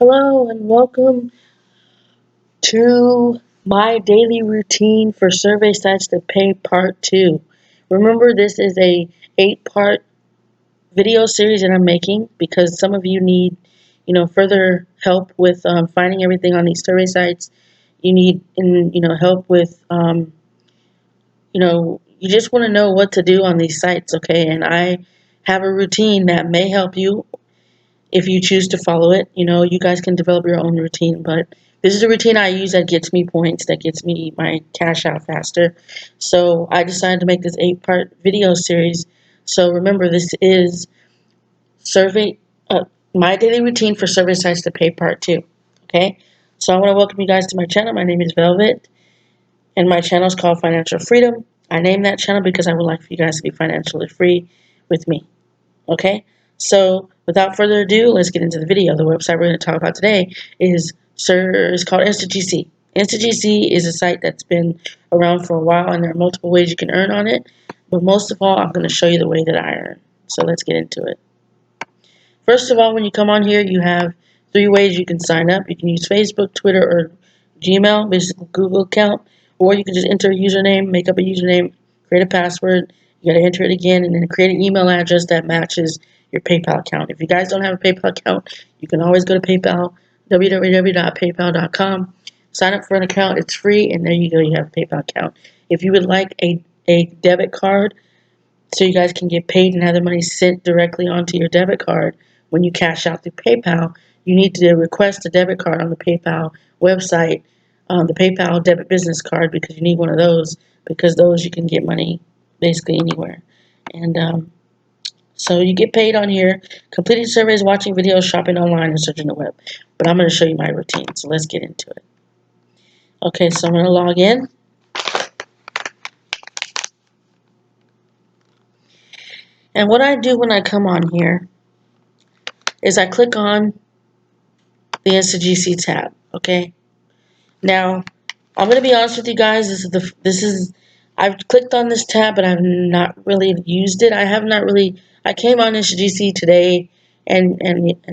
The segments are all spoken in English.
Hello and welcome to my daily routine for survey sites to pay part 2. Remember, this is a 8-part video series that I'm making because some of you need, further help with finding everything on these survey sites. You need, help with, you just want to know what to do on these sites, okay? And I have a routine that may help you if you choose to follow it. You guys can develop your own routine, but this is a routine I use that gets me points, that gets me my cash out faster. So I decided to make this 8-part video series. So remember, this is survey my daily routine for survey sites to pay part 2. Okay, so I want to welcome you guys to my channel. My name is Velvet, and my channel is called Financial Freedom. I named that channel because I would like for you guys to be financially free with me. Okay, so without further ado, let's get into the video. The website we're going to talk about today is called InstaGC. InstaGC is a site that's been around for a while, and there are multiple ways you can earn on it. But most of all, I'm going to show you the way that I earn. So let's get into it. First of all, when you come on here, you have 3 ways you can sign up. You can use Facebook, Twitter, or Gmail, basically Google account, or you can just enter a username, make up a username, create a password. You got to enter it again, and then create an email address that matches your PayPal account. If you guys don't have a PayPal account, you can always go to PayPal, www.paypal.com. Sign up for an account. It's free, and there you go. You have a PayPal account. If you would like a debit card, so you guys can get paid and have the money sent directly onto your debit card when you cash out through PayPal, you need to request a debit card on the PayPal website, the PayPal debit business card, because you need one of those, because those you can get money basically anywhere. And so you get paid on here, completing surveys, watching videos, shopping online, and searching the web. But I'm going to show you my routine, so let's get into it. Okay, so I'm going to log in. And what I do when I come on here is I click on the InstaGC tab, okay? Now, I'm going to be honest with you guys, I've clicked on this tab, but I've not really used it. I came on InstaGC today and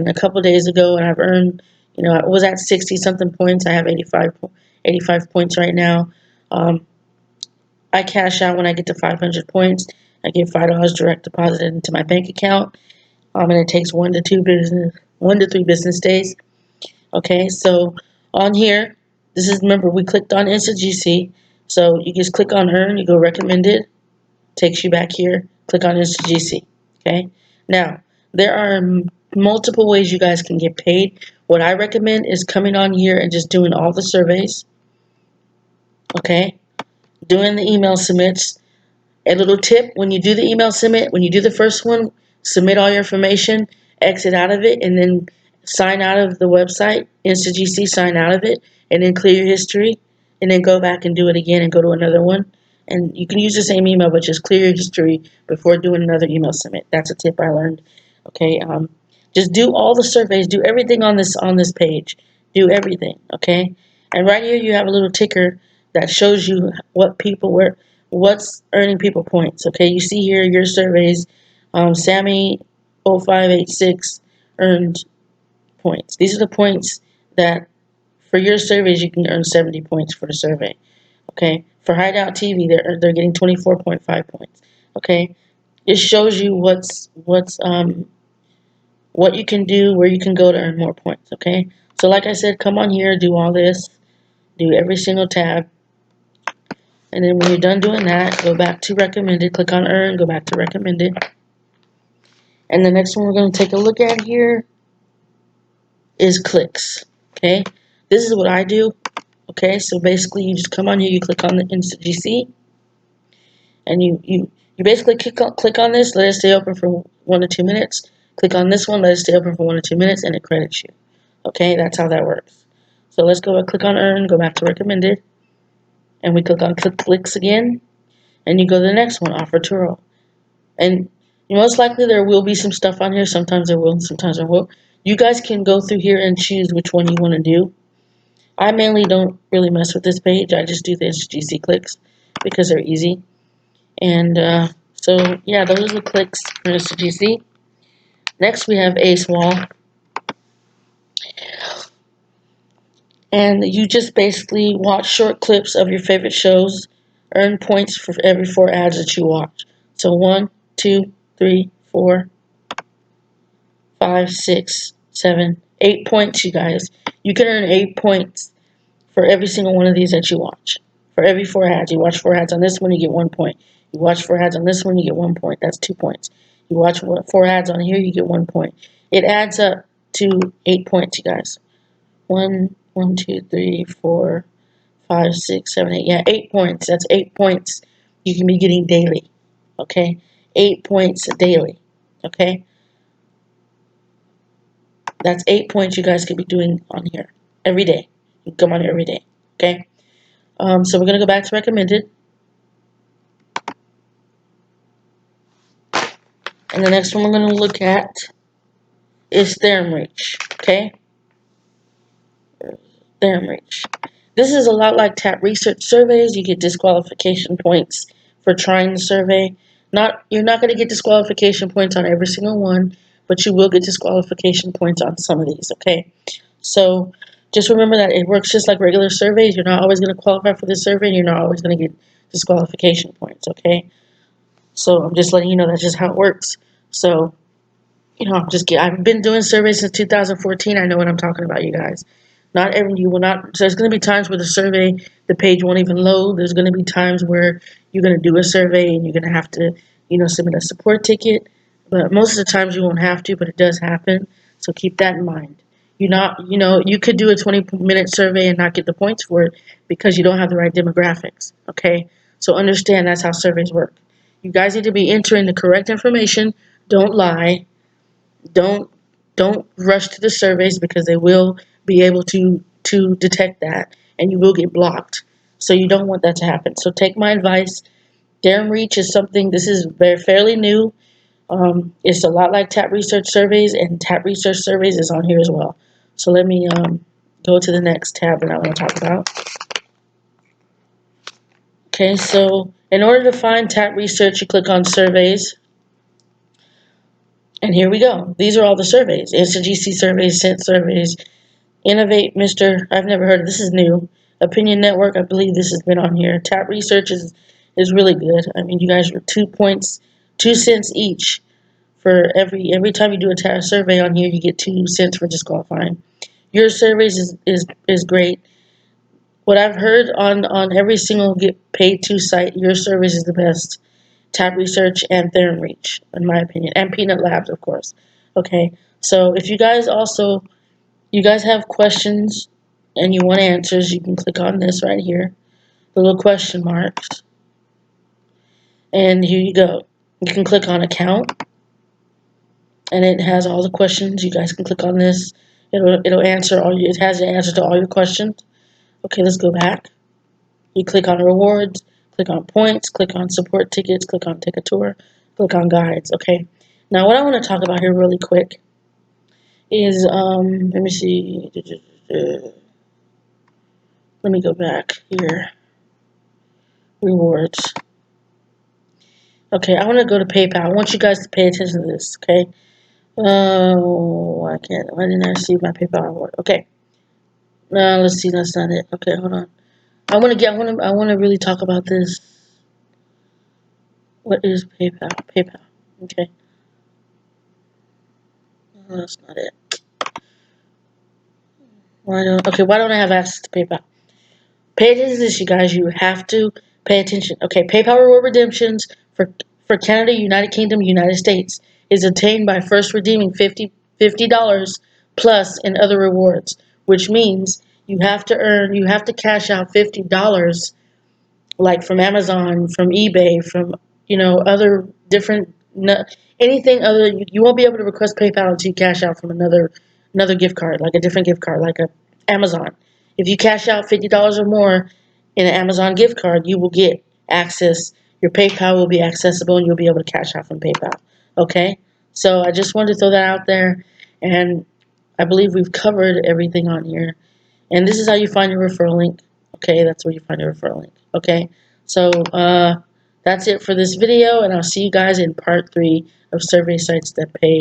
a couple days ago, and I've earned, I was at 60-something points. I have 85 points right now. I cash out when I get to 500 points. I get $5 direct deposited into my bank account, and it takes 1 to 3 business days. Okay, so on here, remember, we clicked on InstaGC. So you just click on earn, you go recommended, takes you back here, click on InstaGC. Okay, now there are multiple ways you guys can get paid. What I recommend is coming on here and just doing all the surveys. Okay, doing the email submits. A little tip: when you do the email submit, when you do the first one, submit all your information, exit out of it, and then sign out of the website, InstaGC, sign out of it, and then clear your history, and then go back and do it again and go to another one. And you can use the same email, but just clear your history before doing another email submit. That's a tip I learned. Okay, just do all the surveys, do everything on this page, do everything. Okay, and right here you have a little ticker that shows you what's earning people points. Okay, you see here your surveys. Sammy 0586 earned points. These are the points that for your surveys you can earn 70 points for the survey. Okay, for Hideout TV they're getting 24.5 points. Okay, it shows you what you can do, where you can go to earn more points. Okay, so like I said, come on here, do all this, do every single tab. And then when you're done doing that, go back to recommended, click on earn, go back to recommended. And the next one we're going to take a look at here is clicks. Okay, this is what I do. Okay, so basically you just come on here, you click on the InstaGC, and you basically click on this, let it stay open for 1 to 2 minutes. Click on this one, let it stay open for 1 to 2 minutes, and it credits you. Okay, that's how that works. So let's go and click on earn, go back to recommended, and we click on clicks again, and you go to the next one, offer Turo. And most likely there will be some stuff on here. Sometimes there will, sometimes there won't. You guys can go through here and choose which one you want to do. I mainly don't really mess with this page. I just do the InstaGC clicks because they're easy. And so, yeah, those are the clicks for InstaGC. Next, we have Ace Wall. And you just basically watch short clips of your favorite shows, earn points for every 4 ads that you watch. So 1, 2, 3, 4, 5, 6, 7, 8 points, you guys. You can earn 8 points for every single one of these that you watch. For every 4 ads, you watch 4 ads on this one, you get 1 point. You watch 4 ads on this one, you get 1 point. That's 2 points. You watch 4 ads on here, you get 1 point. It adds up to 8 points, you guys. 1, 2, 3, 4, 5, 6, 7, 8. Yeah, 8 points. That's 8 points you can be getting daily. Okay? 8 points daily. Okay? That's 8 points you guys could be doing on here every day. You can come on here every day. Okay? So we're going to go back to recommended. And the next one we're going to look at is theorem reach. Okay? Theorem reach. This is a lot like TAP research surveys. You get disqualification points for trying the survey. You're not going to get disqualification points on every single one, but you will get disqualification points on some of these, okay? So just remember that it works just like regular surveys. You're not always going to qualify for the survey, and you're not always going to get disqualification points, okay? So I'm just letting you know that's just how it works. So, I've been doing surveys since 2014. I know what I'm talking about, you guys. You will not, so there's going to be times where the page won't even load. There's going to be times where you're going to do a survey and you're going to have to, submit a support ticket. But most of the times you won't have to, but it does happen. So keep that in mind. You could do a 20-minute survey and not get the points for it because you don't have the right demographics, okay? So understand that's how surveys work. You guys need to be entering the correct information. Don't lie. Don't rush to the surveys because they will be able to detect that and you will get blocked. So you don't want that to happen. So take my advice. Theorem reach is something, this is fairly new. It's a lot like TAP research surveys, and TAP research surveys is on here as well. So let me go to the next tab that I want to talk about. Okay, so in order to find TAP research, you click on surveys. And here we go. These are all the surveys. InstaGC surveys, Scent surveys, Innovate, I've never heard of this. Is new. Opinion Network, I believe this has been on here. TAP Research is really good. I mean, you guys are 2 points, 2 cents each for every time you do a TAP survey on here. You get 2 cents for disqualifying. Your surveys is great. What I've heard on every single get paid to site, your surveys is the best. TAP Research and Theorem Reach, in my opinion, and Peanut Labs, of course. Okay, so if you guys have questions and you want answers, you can click on this right here, the little question marks, and here you go. You can click on account, and it has all the questions. You guys can click on this. It'll answer it has the answer to all your questions. Okay, let's go back. You click on rewards, click on points, click on support tickets, click on take a tour, click on guides. Okay, now what I want to talk about here really quick is let me see. Let me go back here. Rewards. Okay, I want to go to PayPal. I want you guys to pay attention to this, okay? Oh, why didn't I receive my PayPal reward? Okay. No, let's see, that's not it. Okay, hold on. I want to really talk about this. What is PayPal? PayPal. Okay. No, that's not it. Why don't I have access to PayPal? Pay attention to this, you guys. You have to pay attention. Okay, PayPal reward redemptions for Canada, United Kingdom, United States is obtained by first redeeming $50 plus in other rewards, which means you have to cash out $50 like from Amazon, from eBay, from other different anything other. You won't be able to request PayPal until you cash out from another gift card, like a different gift card, like a Amazon. If you cash out $50 or more in an Amazon gift card, you will get access. Your PayPal will be accessible, and you'll be able to cash out from PayPal. Okay, so I just wanted to throw that out there, and I believe we've covered everything on here. And this is how you find your referral link. Okay, that's where you find your referral link. Okay, so that's it for this video, and I'll see you guys in part 3 of survey sites that pay.